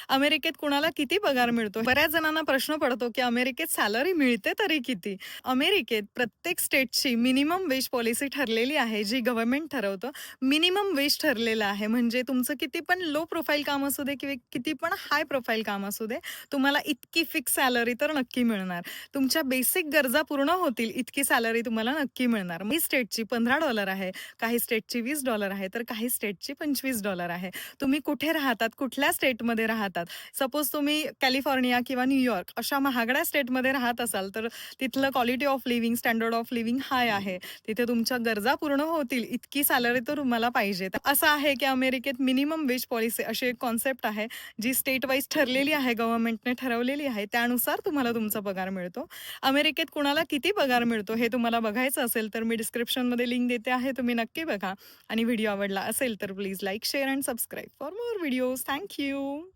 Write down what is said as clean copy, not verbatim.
अमेरिकेत कुणाला किती पगार मिळतो? बऱ्याच जणांना प्रश्न पडतो, की अमेरिकेत सॅलरी मिळते तरी किती? अमेरिकेत प्रत्येक स्टेटची मिनिमम वेज पॉलिसी ठरलेली आहे, जी गव्हर्नमेंट ठरवतं. मिनिमम वेज ठरलेलं आहे, म्हणजे तुमचं किती पण लो प्रोफाईल काम असू दे किंवा किती पण हाय प्रोफाईल काम असू दे, तुम्हाला इतकी फिक्स सॅलरी तर नक्की मिळणार. तुमच्या बेसिक गरजा पूर्ण होतील इतकी सॅलरी तुम्हाला नक्की मिळणार. काही स्टेटची $15 आहे, काही स्टेटची $20 आहे, तर काही स्टेटची $25 आहे. तुम्ही कुठे राहतात, कुठल्या स्टेटमध्ये राहतात. सपोज तुम्ही कॅलिफोर्निया किंवा न्यूयॉर्क अशा महागड्या स्टेटमध्ये राहत असाल, तर तिथलं quality of living, standard of living high आहे. तिथे तुमच्या गरजा पूर्ण होतील इतकी सॅलरी तर तुम्हाला पाहिजे. तर असं आहे, की अमेरिकेत मिनिमम वेज पॉलिसी अशी एक कन्सेप्ट आहे, जी स्टेट वाईज ठरलेली आहे, गव्हर्नमेंटने ठरवलेली आहे. त्यानुसार तुम्हाला तुमचा पगार मिळतो. अमेरिकेत कुणाला किती पगार मिळतो हे तुम्हाला बघायचं असेल, तर मी डिस्क्रिप्शनमध्ये लिंक देते आहे. तुम्ही नक्की बघा आणि व्हिडिओ आवडला असेल तर please like, share and subscribe for more videos. Thank you.